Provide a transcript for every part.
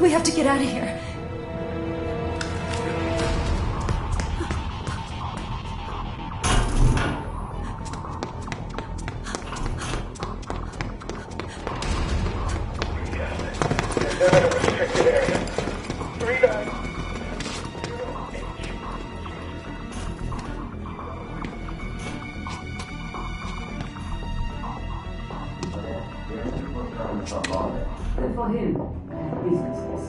We have to get out of here. For him, business was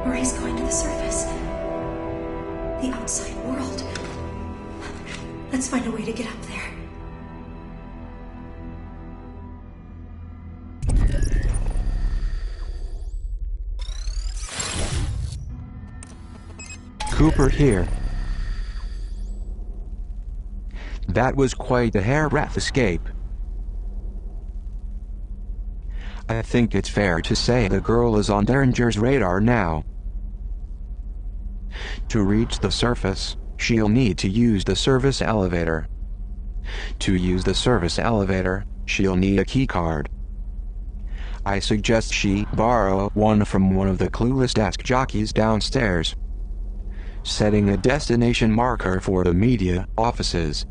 Marie's going to the surface. The outside world. Let's find a way to get up there. Cooper here. That was quite a hairbreadth escape. I think it's fair to say the girl is on Derringer's radar now. To reach the surface, she'll need to use the service elevator. To use the service elevator, she'll need a keycard. I suggest she borrow one from one of the clueless desk jockeys downstairs. Setting a destination marker for the media offices.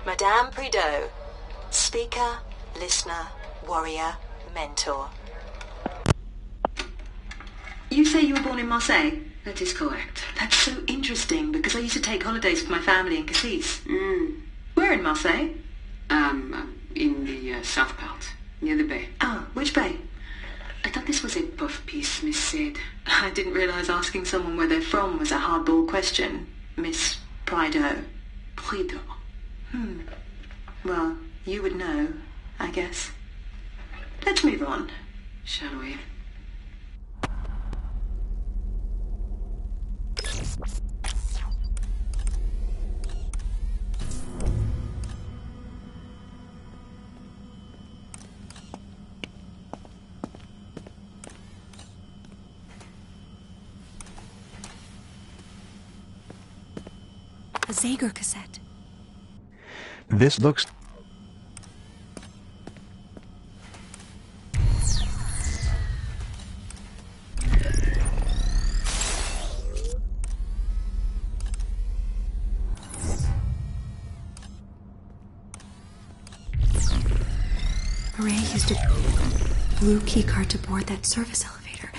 Madame Prideaux, speaker, listener, warrior, mentor. You say you were born in Marseille? That is correct. That's so interesting because I used to take holidays with my family in Cassis. Where in Marseille? In the south part, near the bay. Ah, which bay? I thought this was a puff piece, Miss Said. I didn't realise asking someone where they're from was a hardball question, Miss Prideaux. Prideaux. Well, you would know, I guess. Let's move on. Shall we? A Zager cassette. This looks... Marie used a blue keycard to board that service elevator.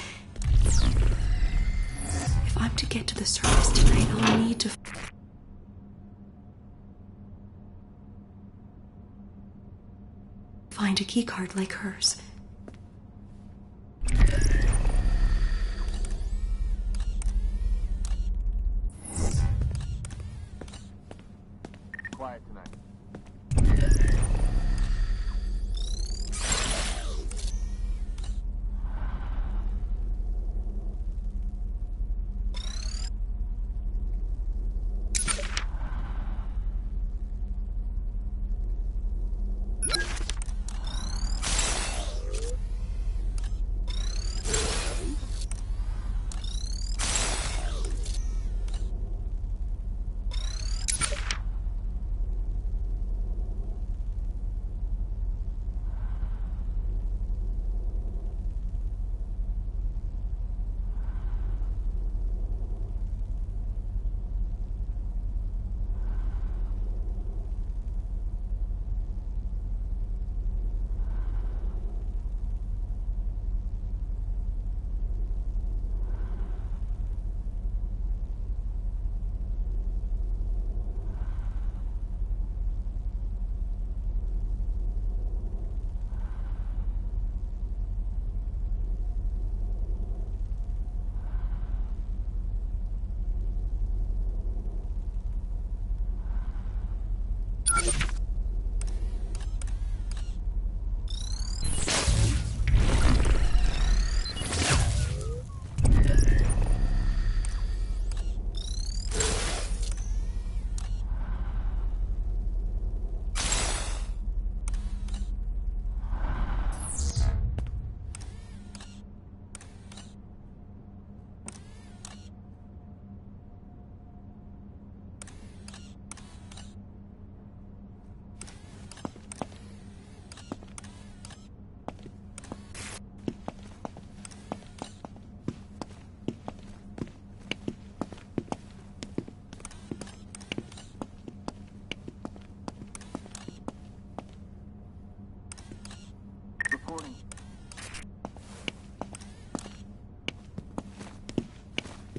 If I'm to get to the surface tonight, I'll need to... find a keycard like hers. Quiet tonight.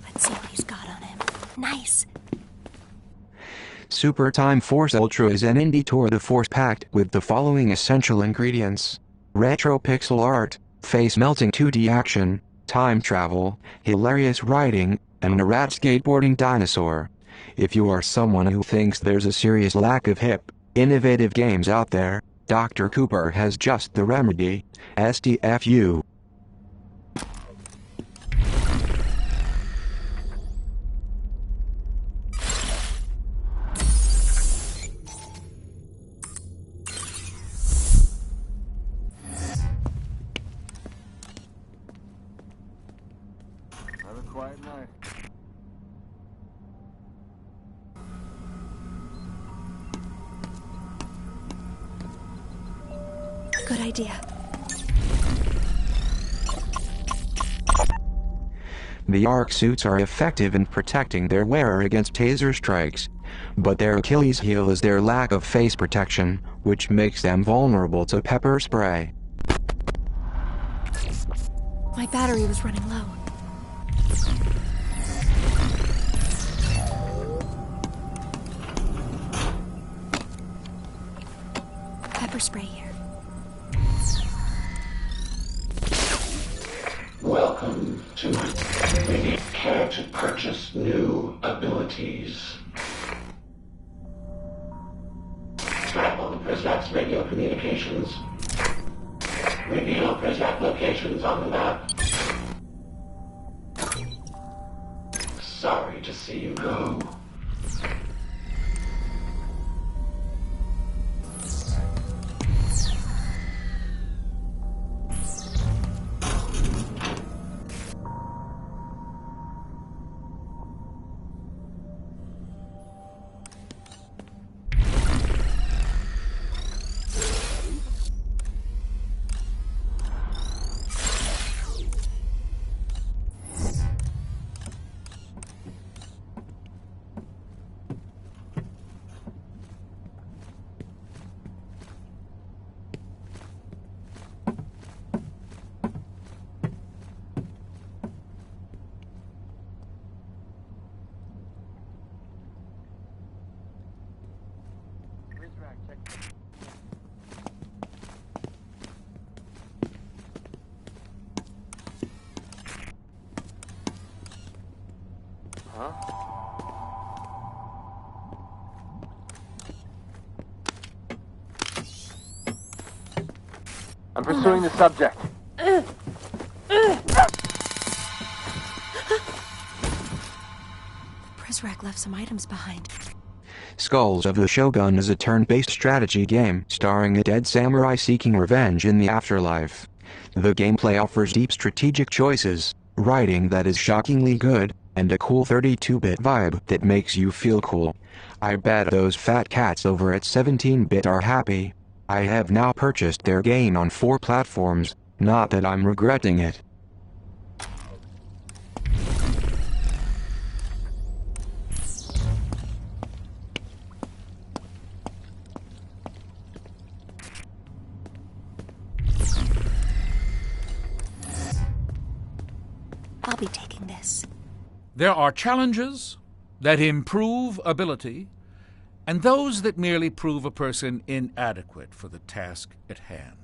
Let's see what he's got on him. Nice. Super Time Force Ultra is an indie tour de force packed with the following essential ingredients: retro pixel art, face-melting 2D action, time travel, hilarious riding, and a rat skateboarding dinosaur. If you are someone who thinks there's a serious lack of hip, innovative games out there, Dr. Cooper has just the remedy. STFU. Have a quiet night. Good idea. The arc suits are effective in protecting their wearer against taser strikes, but their Achilles heel is their lack of face protection, which makes them vulnerable to pepper spray. My battery was running low. Pepper spray here. Welcome to République. Care to purchase new abilities. Travel Prezak's radio communications. Reveal Prezak locations on the map. Sorry to see you go. I'm pursuing the subject. Prezrak left some items behind. Skulls of the Shogun is a turn-based strategy game starring a dead samurai seeking revenge in the afterlife. The gameplay offers deep strategic choices, writing that is shockingly good, and a cool 32-bit vibe that makes you feel cool. I bet those fat cats over at 17-bit are happy. I have now purchased their game on 4 platforms, not that I'm regretting it. I'll be taking this. There are challenges that improve ability, and those that merely prove a person inadequate for the task at hand.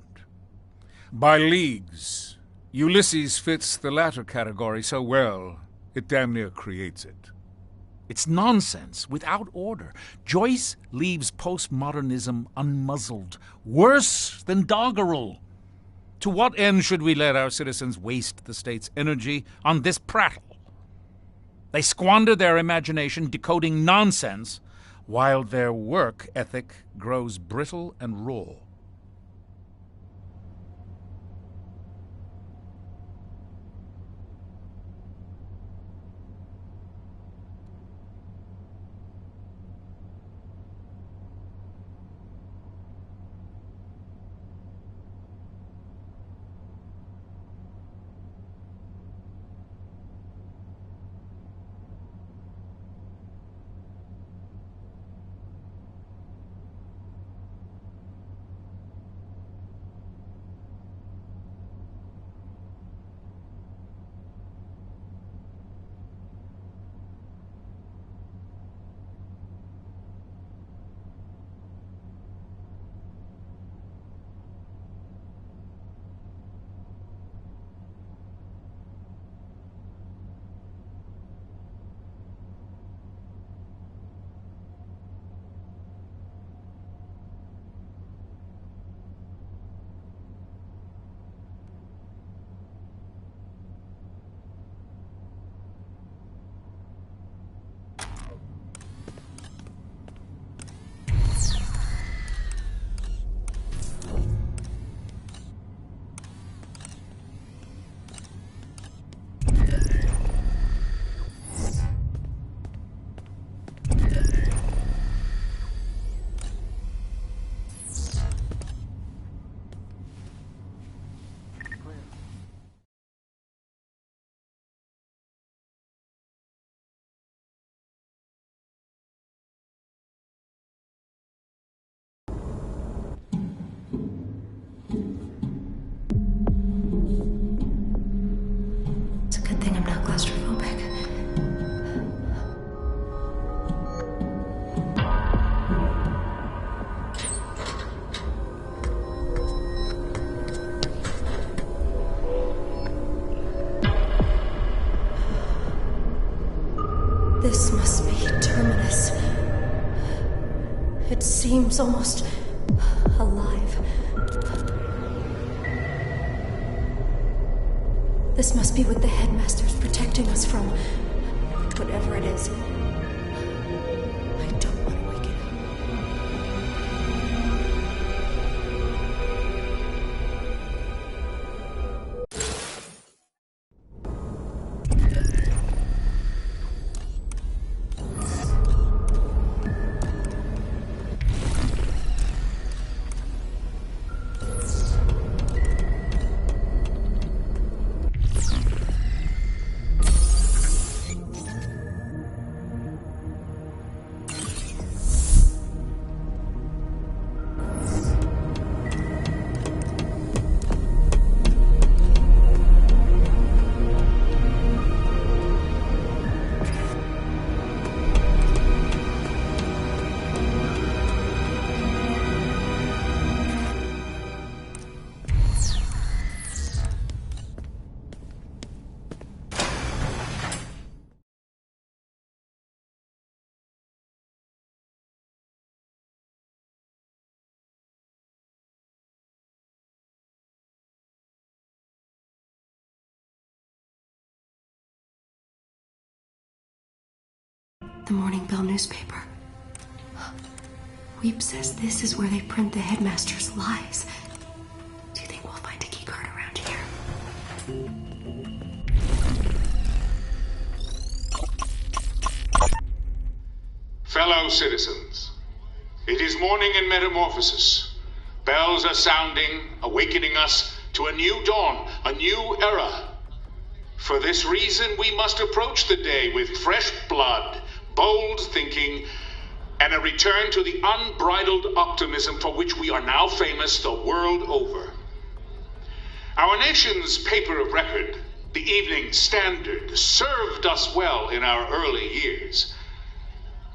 By leagues, Ulysses fits the latter category so well, it damn near creates it. It's nonsense without order. Joyce leaves postmodernism unmuzzled, worse than doggerel. To what end should we let our citizens waste the state's energy on this prattle? They squander their imagination decoding nonsense, while their work ethic grows brittle and raw. This must be Terminus. It seems almost alive. This must be what the headmaster's protecting us from. Whatever it is. I don't want to wake it up. The Morning Bell newspaper. Weep says this is where they print the headmaster's lies. Do you think we'll find a keycard around here? Fellow citizens, it is morning in Metamorphosis. Bells are sounding, awakening us to a new dawn, a new era. For this reason, we must approach the day with fresh blood, bold thinking, and a return to the unbridled optimism for which we are now famous the world over. Our nation's paper of record, the Evening Standard, served us well in our early years.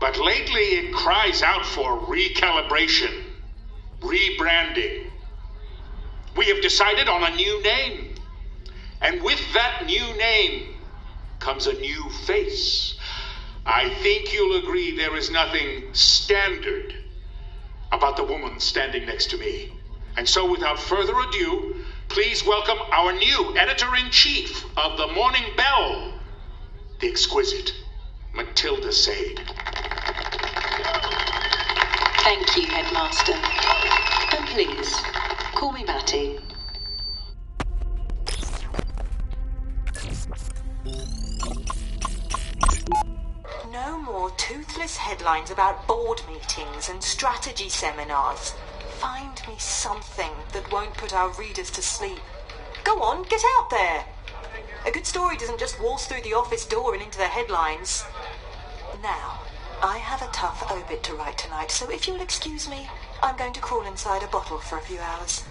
But lately it cries out for recalibration, rebranding. We have decided on a new name. And with that new name comes a new face. I think you'll agree there is nothing standard about the woman standing next to me. And so without further ado, please welcome our new editor-in-chief of the Morning Bell, the exquisite Matilda Sade. Thank you, Headmaster. And please, call me Mattie. No more toothless headlines about board meetings and strategy seminars. Find me something that won't put our readers to sleep. Go on, get out there. A good story doesn't just waltz through the office door and into the headlines. Now, I have a tough obit to write tonight, so if you'll excuse me, I'm going to crawl inside a bottle for a few hours.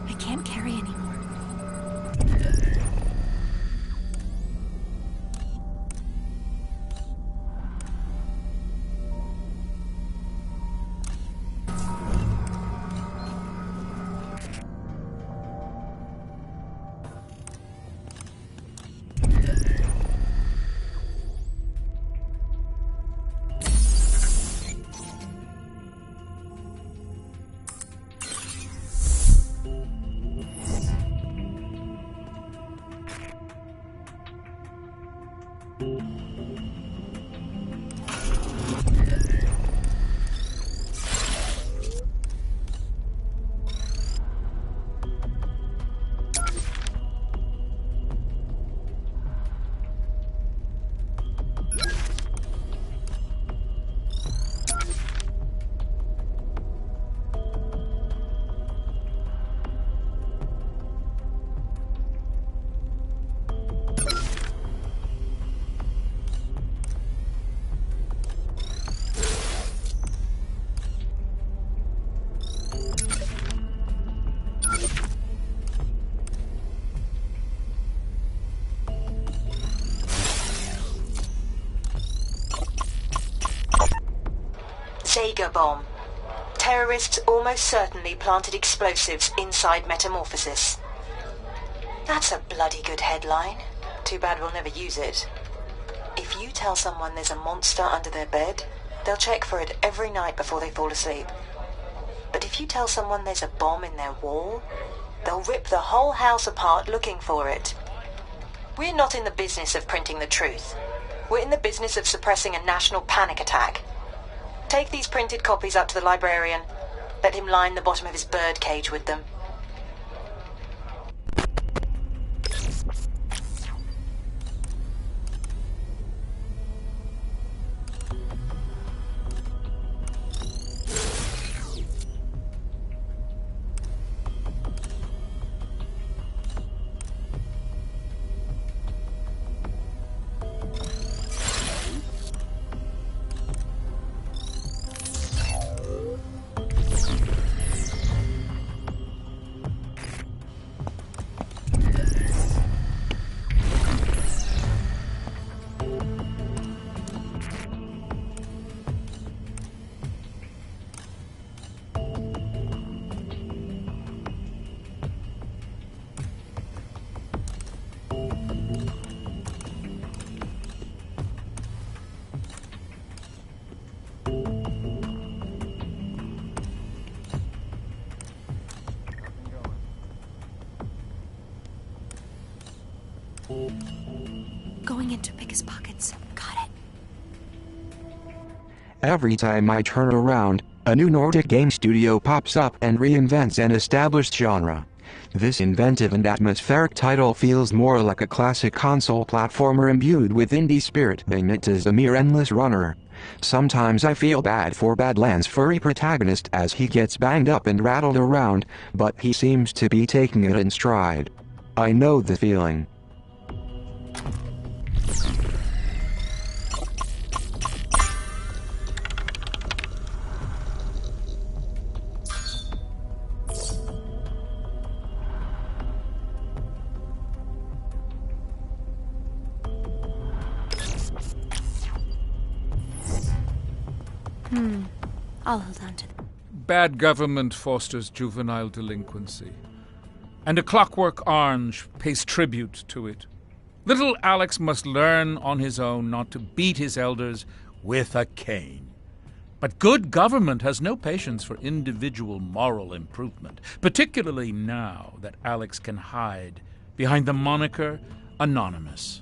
I can't carry anymore. Jaeger bomb. Terrorists almost certainly planted explosives inside Metamorphosis. That's a bloody good headline. Too bad we'll never use it. If you tell someone there's a monster under their bed, they'll check for it every night before they fall asleep. But if you tell someone there's a bomb in their wall, they'll rip the whole house apart looking for it. We're not in the business of printing the truth. We're in the business of suppressing a national panic attack. Take these printed copies up to the librarian. Let him line the bottom of his bird cage with them. Going in to pick his pockets. Got it. Every time I turn around, a new Nordic game studio pops up and reinvents an established genre. This inventive and atmospheric title feels more like a classic console platformer imbued with indie spirit than it is a mere endless runner. Sometimes I feel bad for Badlands' furry protagonist as he gets banged up and rattled around, but he seems to be taking it in stride. I know the feeling. I'll hold on to them. Bad government fosters juvenile delinquency, and A Clockwork Orange pays tribute to it. Little Alex must learn on his own not to beat his elders with a cane. But good government has no patience for individual moral improvement, particularly now that Alex can hide behind the moniker Anonymous.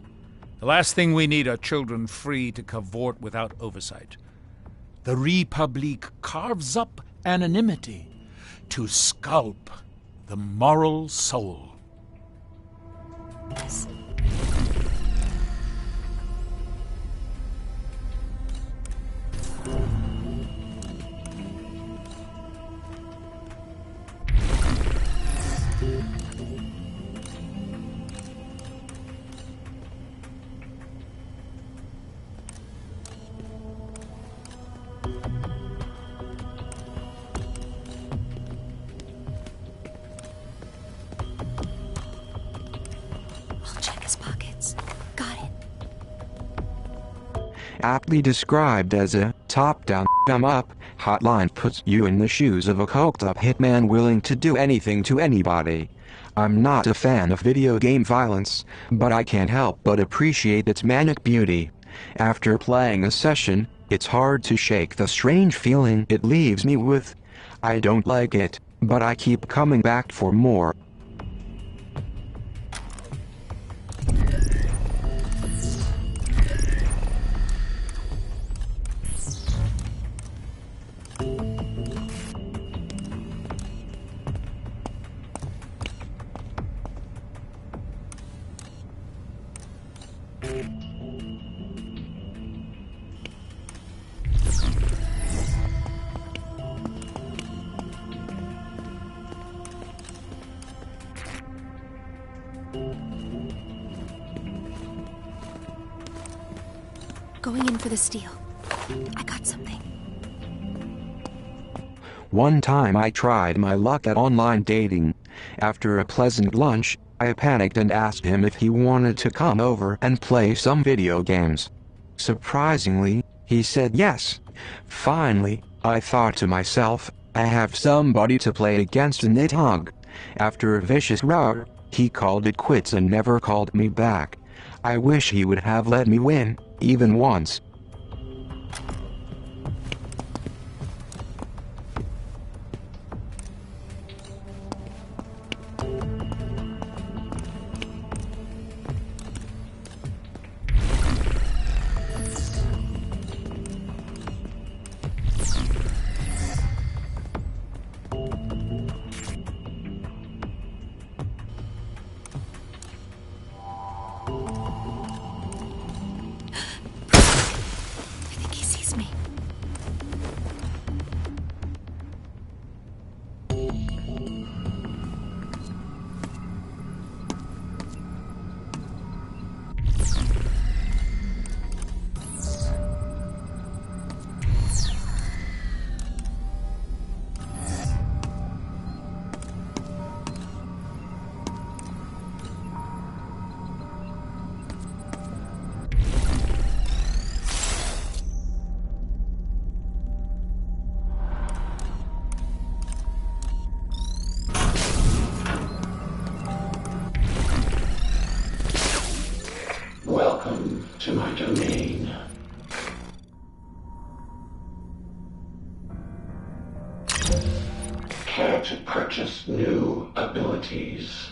The last thing we need are children free to cavort without oversight. The République carves up anonymity to sculpt the moral soul. Yes. I'll check his pockets. Got it. Aptly described as a top-down, thumb-up hotline puts you in the shoes of a coked-up hitman willing to do anything to anybody. I'm not a fan of video game violence, but I can't help but appreciate its manic beauty. After playing a session, it's hard to shake the strange feeling it leaves me with. I don't like it, but I keep coming back for more. Going in for the steal. I got something. One time I tried my luck at online dating. After a pleasant lunch, I panicked and asked him if he wanted to come over and play some video games. Surprisingly, he said yes. Finally, I thought to myself, I have somebody to play against in it hug. After a vicious row, he called it quits and never called me back. I wish he would have let me win, even once. I think he sees me. Welcome to my domain. Care to purchase new abilities?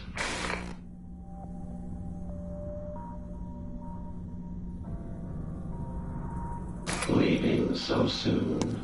Leaving so soon?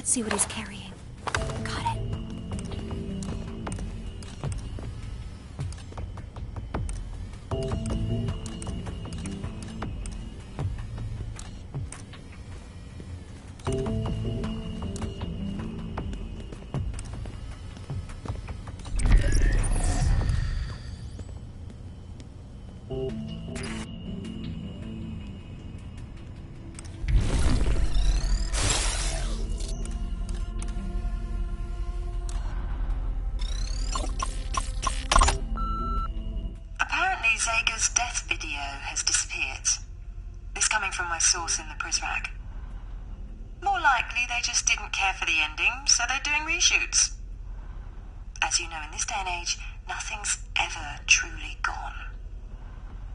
Let's see what he's carrying. Got it. Zega's death video has disappeared. This coming from my source in the Prisrack. More likely they just didn't care for the ending, so they're doing reshoots. As you know, in this day and age, nothing's ever truly gone.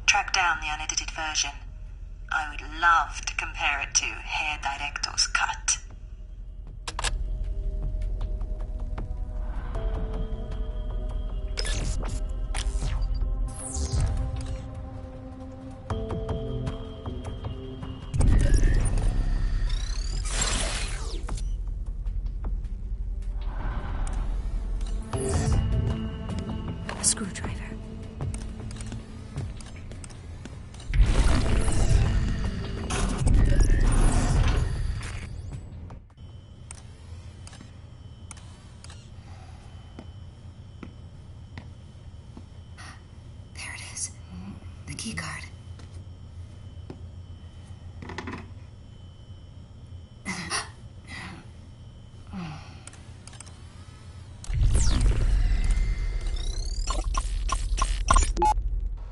Track down the unedited version. I would love to compare it to Herr Director's cut. A screwdriver. There it is. The key card.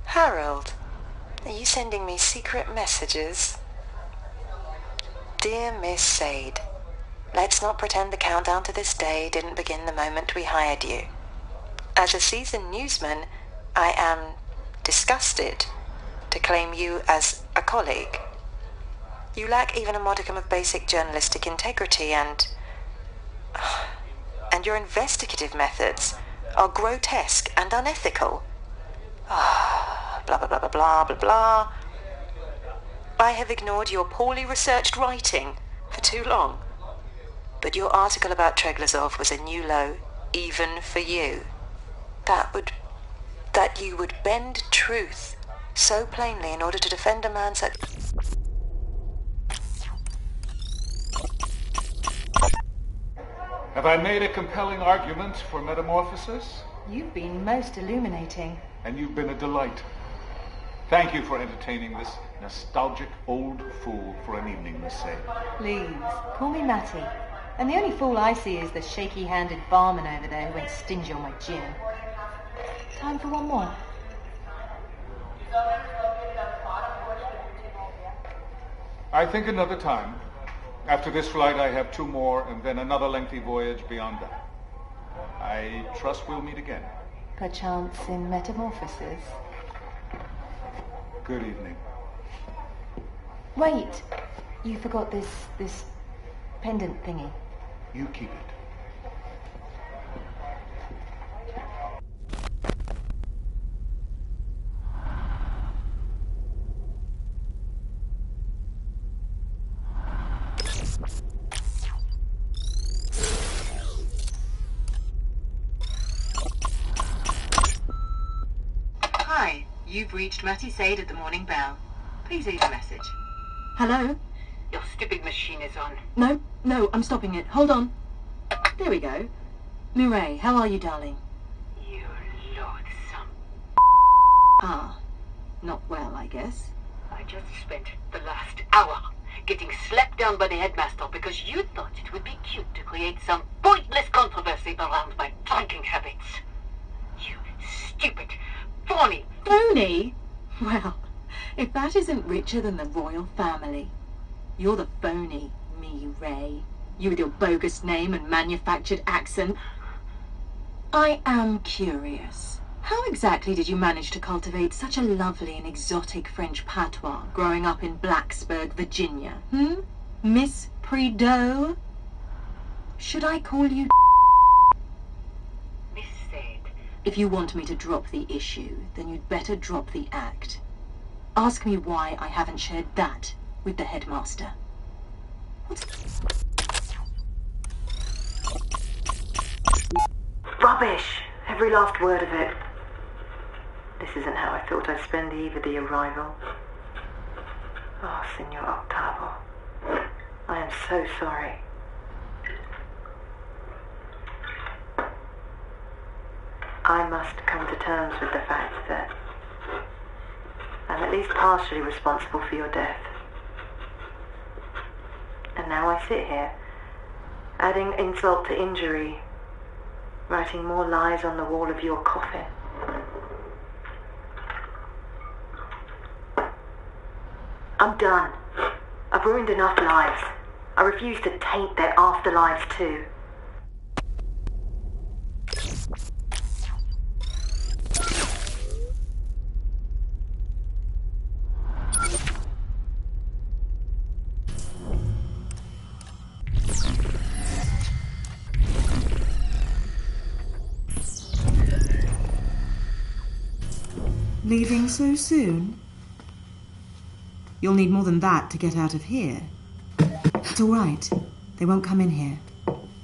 Harold, are you sending me secret messages? Dear Miss Sade, let's not pretend the countdown to this day didn't begin the moment we hired you. As a seasoned newsman, I am disgusted to claim you as a colleague. You lack even a modicum of basic journalistic integrity and your investigative methods are grotesque and unethical. Blah, blah, blah, blah, blah, blah, blah. I have ignored your poorly researched writing for too long. But your article about Treglazov was a new low, even for you. That you would bend truth so plainly in order to defend a man such... Have I made a compelling argument for metamorphosis? You've been most illuminating. And you've been a delight. Thank you for entertaining this nostalgic old fool for an evening, Miss Sade. Please, call me Mattie. And the only fool I see is the shaky-handed barman over there who went stingy on my gin. Time for one more. I think another time. After this flight, I have 2 more, and then another lengthy voyage beyond that. I trust we'll meet again. Perchance in metamorphosis. Good evening. Wait, you forgot this pendant thingy. You keep it. Hi, you've reached Mattie Sade at the Morning Bell. Please leave a message. Hello? Your stupid machine is on. No, I'm stopping it. Hold on. There we go. Mireille, how are you, darling? You loathsome. Ah, not well, I guess. I just spent the last hour getting slapped down by the headmaster because you thought it would be cute to create some pointless controversy around my drinking habits. You stupid, phony... Phony? Well, if that isn't richer than the royal family. You're the phony, Mireille. You with your bogus name and manufactured accent. I am curious. How exactly did you manage to cultivate such a lovely and exotic French patois growing up in Blacksburg, Virginia? Miss Prideaux? Should I call you Miss Sade? If you want me to drop the issue, then you'd better drop the act. Ask me why I haven't shared that with the headmaster. rubbish. Every last word of it. This isn't how I thought I'd spend the eve of the arrival. Oh, Signor Octavo. I am so sorry. I must come to terms with the fact that I'm at least partially responsible for your death. And now I sit here, adding insult to injury, writing more lies on the wall of your coffin. I'm done. I've ruined enough lives. I refuse to taint their afterlives too. Leaving so soon? You'll need more than that to get out of here. It's all right. They won't come in here.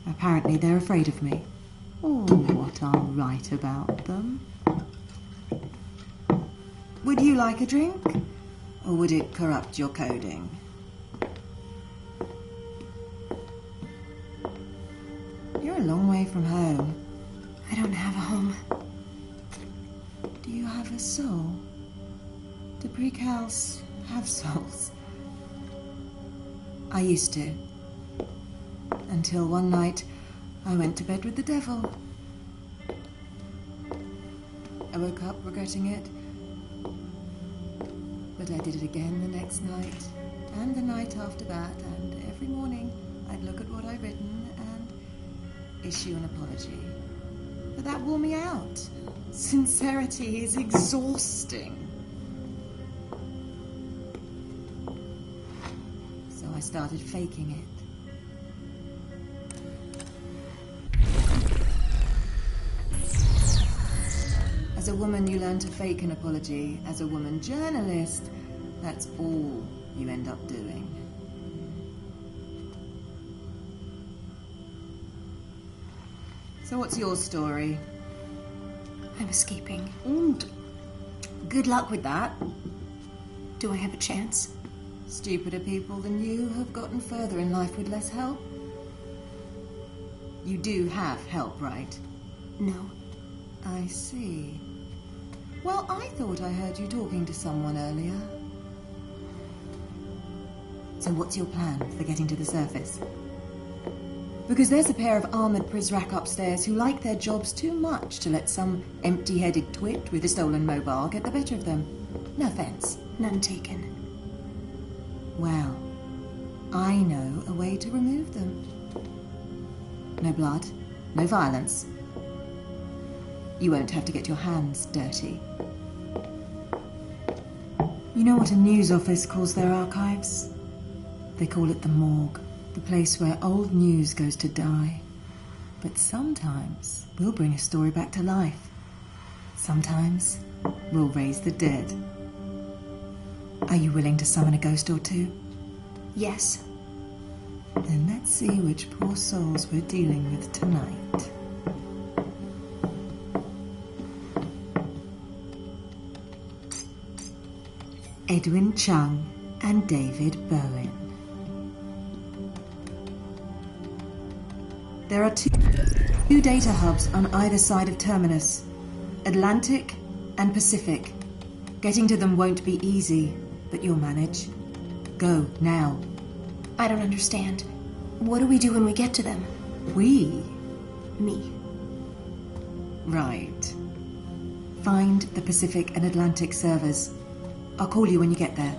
Apparently they're afraid of me. Or what I'll write about them. Would you like a drink? Or would it corrupt your coding? You're a long way from home. I don't have a home. Do you have a soul? Do precals have souls? I used to. Until one night, I went to bed with the devil. I woke up regretting it. But I did it again the next night, and the night after that, and every morning I'd look at what I'd written and issue an apology. But that wore me out. Sincerity is exhausting. So I started faking it. As a woman, you learn to fake an apology. As a woman journalist, that's all you end up doing. So what's your story? I'm escaping. And good luck with that. Do I have a chance? Stupider people than you have gotten further in life with less help. You do have help, right? No. I see. Well, I thought I heard you talking to someone earlier. So what's your plan for getting to the surface? Because there's a pair of armoured Prizrak upstairs who like their jobs too much to let some empty-headed twit with a stolen mobile get the better of them. No offence. None taken. Well, I know a way to remove them. No blood, no violence. You won't have to get your hands dirty. You know what a news office calls their archives? They call it the morgue. The place where old news goes to die. But sometimes we'll bring a story back to life. Sometimes we'll raise the dead. Are you willing to summon a ghost or two? Yes. Then let's see which poor souls we're dealing with tonight. Edwin Chung and David Bowen. There are two data hubs on either side of Terminus, Atlantic and Pacific. Getting to them won't be easy, but you'll manage. Go, now. I don't understand. What do we do when we get to them? We? Me. Right. Find the Pacific and Atlantic servers. I'll call you when you get there.